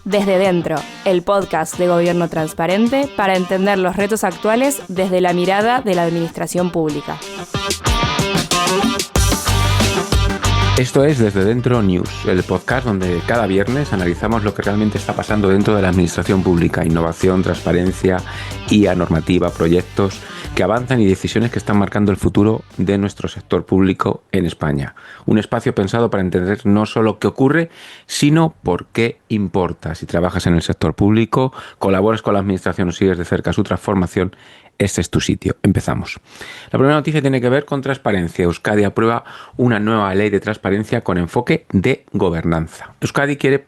Desde Dentro, el podcast de Gobierno Transparente para entender los retos actuales desde la mirada de la administración pública. Esto es Desde Dentro News, el podcast donde cada viernes analizamos lo que realmente está pasando dentro de la administración pública, innovación, transparencia, IA, normativa, proyectos que avanzan y decisiones que están marcando el futuro de nuestro sector público en España. Un espacio pensado para entender no solo qué ocurre, sino por qué importa. Si trabajas en el sector público, colaboras con la administración o sigues de cerca su transformación, este es tu sitio. Empezamos. La primera noticia tiene que ver con transparencia. Euskadi aprueba una nueva ley de transparencia con enfoque de gobernanza. Euskadi quiere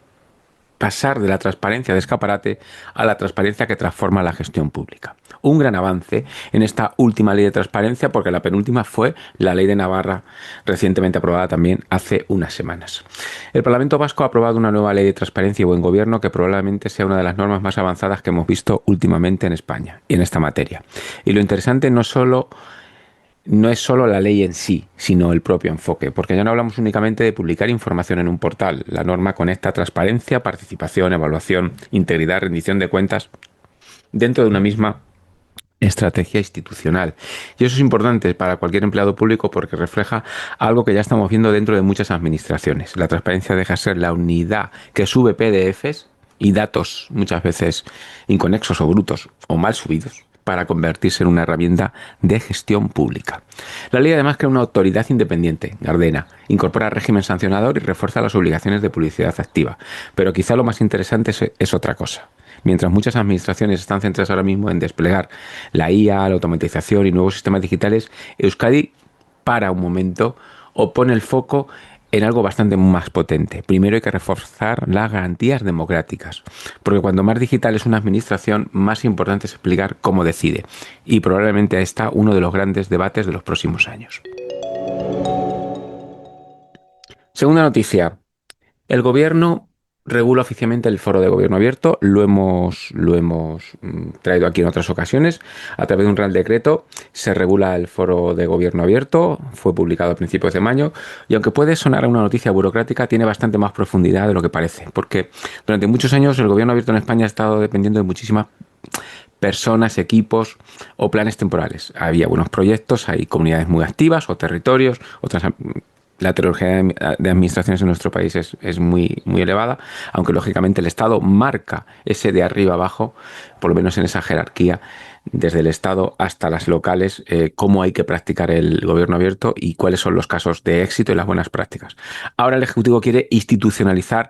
pasar de la transparencia de escaparate a la transparencia que transforma la gestión pública. Un gran avance en esta última ley de transparencia, porque la penúltima fue la ley de Navarra, recientemente aprobada también hace unas semanas. El Parlamento Vasco ha aprobado una nueva ley de transparencia y buen gobierno que probablemente sea una de las normas más avanzadas que hemos visto últimamente en España y en esta materia. Y lo interesante no es solo la ley en sí, sino el propio enfoque, porque ya no hablamos únicamente de publicar información en un portal. La norma conecta transparencia, participación, evaluación, integridad, rendición de cuentas dentro de una misma estrategia institucional. Y eso es importante para cualquier empleado público porque refleja algo que ya estamos viendo dentro de muchas administraciones. La transparencia deja de ser la unidad que sube PDFs y datos muchas veces inconexos o brutos o mal subidos, para convertirse en una herramienta de gestión pública. La ley además crea una autoridad independiente, Gardena, incorpora régimen sancionador y refuerza las obligaciones de publicidad activa. Pero quizá lo más interesante es otra cosa. Mientras muchas administraciones están centradas ahora mismo en desplegar la IA, la automatización y nuevos sistemas digitales, Euskadi para un momento o pone el foco en algo bastante más potente. Primero hay que reforzar las garantías democráticas, porque cuando más digital es una administración, más importante es explicar cómo decide. Y probablemente ahí está uno de los grandes debates de los próximos años. Segunda noticia. El Gobierno regula oficialmente el Foro de Gobierno Abierto. Lo hemos traído aquí en otras ocasiones. A través de un Real Decreto se regula el Foro de Gobierno Abierto. Fue publicado a principios de mayo. Y aunque puede sonar a una noticia burocrática, tiene bastante más profundidad de lo que parece. Porque durante muchos años el Gobierno Abierto en España ha estado dependiendo de muchísimas personas, equipos o planes temporales. Había buenos proyectos, hay comunidades muy activas o territorios, otras. La heterogeneidad de administraciones en nuestro país es muy, muy elevada, aunque lógicamente el Estado marca ese de arriba abajo, por lo menos en esa jerarquía, desde el Estado hasta las locales, cómo hay que practicar el gobierno abierto y cuáles son los casos de éxito y las buenas prácticas. Ahora el Ejecutivo quiere institucionalizar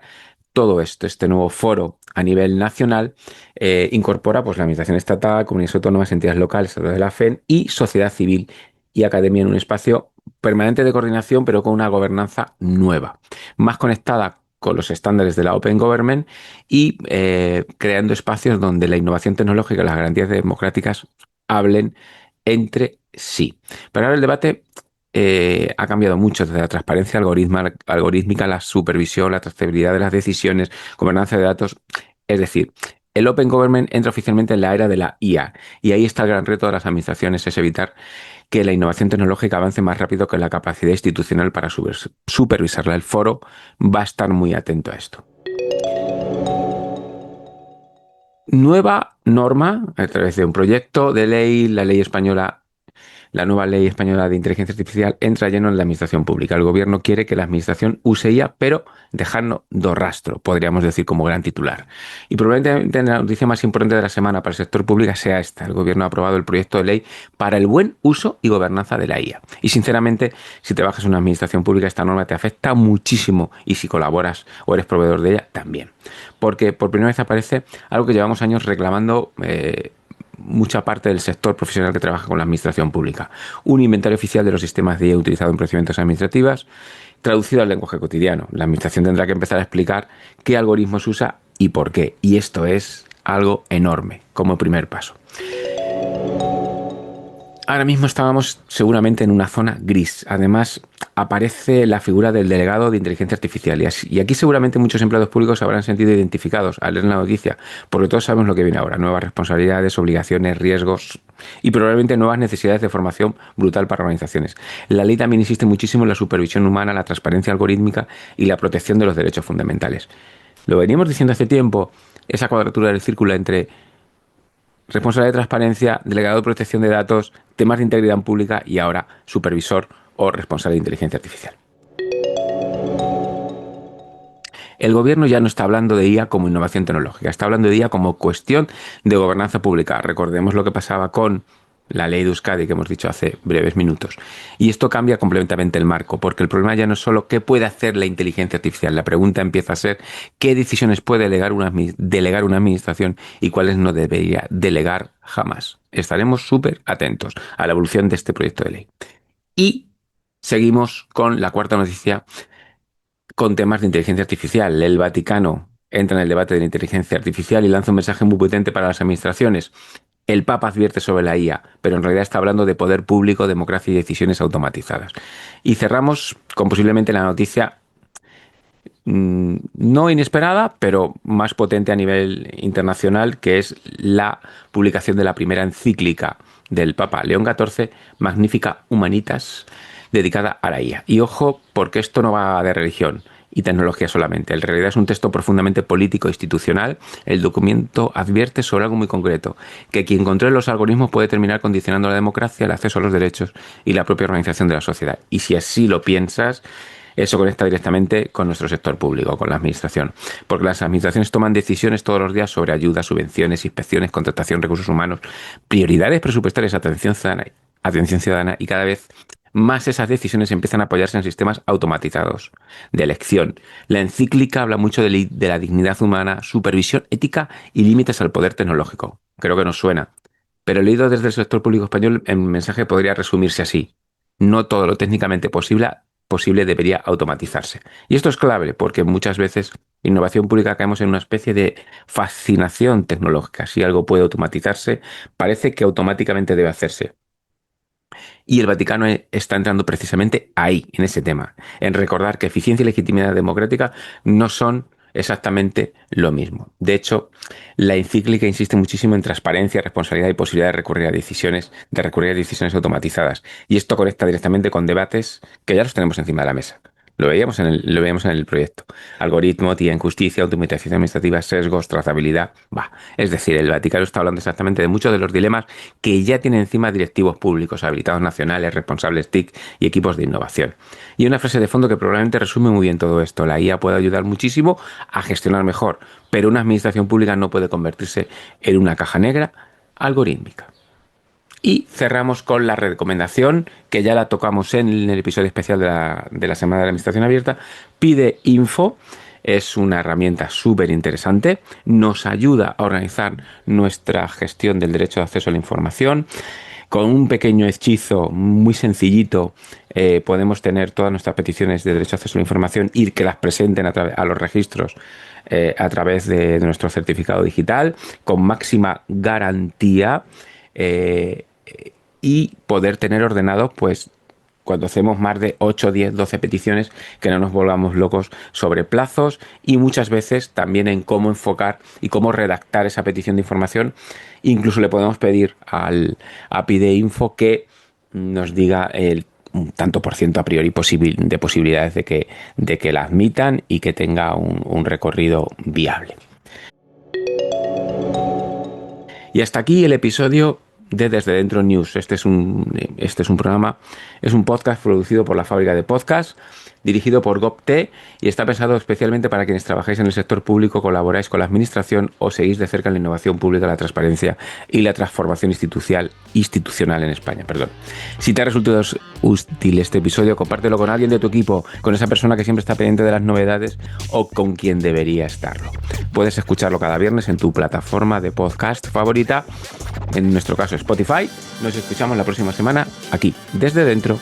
todo esto. Este nuevo foro a nivel nacional incorpora pues, la Administración Estatal, comunidades autónomas, entidades locales, de la FEN y sociedad civil y academia en un espacio permanente de coordinación, pero con una gobernanza nueva, más conectada con los estándares de la Open Government y creando espacios donde la innovación tecnológica y las garantías democráticas hablen entre sí. Pero ahora el debate ha cambiado mucho desde la transparencia algorítmica, la supervisión, la trazabilidad de las decisiones, gobernanza de datos. Es decir, el Open Government entra oficialmente en la era de la IA y ahí está el gran reto de las administraciones, es evitar que la innovación tecnológica avance más rápido que la capacidad institucional para supervisarla. El foro va a estar muy atento a esto. Nueva norma, a través de un proyecto de ley, la nueva ley española de inteligencia artificial entra lleno en la administración pública. El gobierno quiere que la administración use IA, pero dejando do rastro, podríamos decir como gran titular. Y probablemente la noticia más importante de la semana para el sector público sea esta. El gobierno ha aprobado el proyecto de ley para el buen uso y gobernanza de la IA. Y sinceramente, si trabajas en una administración pública, esta norma te afecta muchísimo y si colaboras o eres proveedor de ella, también. Porque por primera vez aparece algo que llevamos años reclamando mucha parte del sector profesional que trabaja con la administración pública. Un inventario oficial de los sistemas de IA utilizado en procedimientos administrativos, traducido al lenguaje cotidiano. La administración tendrá que empezar a explicar qué algoritmos usa y por qué. Y esto es algo enorme como primer paso. Ahora mismo estábamos seguramente en una zona gris. Además, aparece la figura del delegado de inteligencia artificial. Y aquí seguramente muchos empleados públicos se habrán sentido identificados al leer la noticia, porque todos sabemos lo que viene ahora. Nuevas responsabilidades, obligaciones, riesgos y probablemente nuevas necesidades de formación brutal para organizaciones. La ley también insiste muchísimo en la supervisión humana, la transparencia algorítmica y la protección de los derechos fundamentales. Lo venimos diciendo hace tiempo, esa cuadratura del círculo entre responsable de transparencia, delegado de protección de datos, temas de integridad pública y ahora supervisor o responsable de inteligencia artificial. El gobierno ya no está hablando de IA como innovación tecnológica, está hablando de IA como cuestión de gobernanza pública. Recordemos lo que pasaba con la ley de Euskadi que hemos dicho hace breves minutos. Y esto cambia completamente el marco, porque el problema ya no es solo qué puede hacer la inteligencia artificial. La pregunta empieza a ser qué decisiones puede delegar una administración y cuáles no debería delegar jamás. Estaremos súper atentos a la evolución de este proyecto de ley. Y seguimos con la cuarta noticia, con temas de inteligencia artificial. El Vaticano entra en el debate de la inteligencia artificial y lanza un mensaje muy potente para las administraciones. El Papa advierte sobre la IA, pero en realidad está hablando de poder público, democracia y decisiones automatizadas. Y cerramos con posiblemente la noticia no inesperada, pero más potente a nivel internacional, que es la publicación de la primera encíclica del Papa León XIV, Magnificat Humanitas, dedicada a la IA. Y ojo, porque esto no va de religión y tecnología solamente. En realidad es un texto profundamente político e institucional. El documento advierte sobre algo muy concreto, que quien controle los algoritmos puede terminar condicionando la democracia, el acceso a los derechos y la propia organización de la sociedad. Y si así lo piensas, eso conecta directamente con nuestro sector público, con la administración. Porque las administraciones toman decisiones todos los días sobre ayudas, subvenciones, inspecciones, contratación, recursos humanos, prioridades presupuestarias, atención ciudadana y cada vez más esas decisiones empiezan a apoyarse en sistemas automatizados de elección. La encíclica habla mucho de la dignidad humana, supervisión ética y límites al poder tecnológico. Creo que nos suena. Pero leído desde el sector público español, el mensaje podría resumirse así. No todo lo técnicamente posible debería automatizarse. Y esto es clave porque muchas veces en innovación pública caemos en una especie de fascinación tecnológica. Si algo puede automatizarse, parece que automáticamente debe hacerse. Y el Vaticano está entrando precisamente ahí, en ese tema, en recordar que eficiencia y legitimidad democrática no son exactamente lo mismo. De hecho, la encíclica insiste muchísimo en transparencia, responsabilidad y posibilidad de recurrir a decisiones automatizadas. Y esto conecta directamente con debates que ya los tenemos encima de la mesa. Lo veíamos en el proyecto. Algoritmo, tía, injusticia, automatización administrativa, sesgos, trazabilidad. Es decir, el Vaticano está hablando exactamente de muchos de los dilemas que ya tienen encima directivos públicos, habilitados nacionales, responsables TIC y equipos de innovación. Y una frase de fondo que probablemente resume muy bien todo esto. La IA puede ayudar muchísimo a gestionar mejor, pero una administración pública no puede convertirse en una caja negra algorítmica. Y cerramos con la recomendación, que ya la tocamos en el episodio especial de la Semana de la Administración Abierta. Pide Info. Es una herramienta súper interesante. Nos ayuda a organizar nuestra gestión del derecho de acceso a la información. Con un pequeño hechizo muy sencillito podemos tener todas nuestras peticiones de derecho a acceso a la información y que las presenten a los registros a través de nuestro certificado digital con máxima garantía. Y poder tener ordenados, pues, cuando hacemos más de 8, 10, 12 peticiones, que no nos volvamos locos sobre plazos y muchas veces también en cómo enfocar y cómo redactar esa petición de información. Incluso le podemos pedir a Pide Info que nos diga un tanto por ciento a priori de posibilidades de que la admitan y que tenga un recorrido viable. Y hasta aquí el episodio de Desde Dentro News. Este es un programa, es un podcast producido por la Fábrica de Podcast, dirigido por GovT y está pensado especialmente para quienes trabajáis en el sector público, colaboráis con la administración o seguís de cerca la innovación pública, la transparencia y la transformación institucional en España. Si te ha resultado útil este episodio, compártelo con alguien de tu equipo, con esa persona que siempre está pendiente de las novedades o con quien debería estarlo. Puedes escucharlo cada viernes en tu plataforma de podcast favorita, en nuestro caso Spotify. Nos escuchamos la próxima semana aquí, Desde Dentro.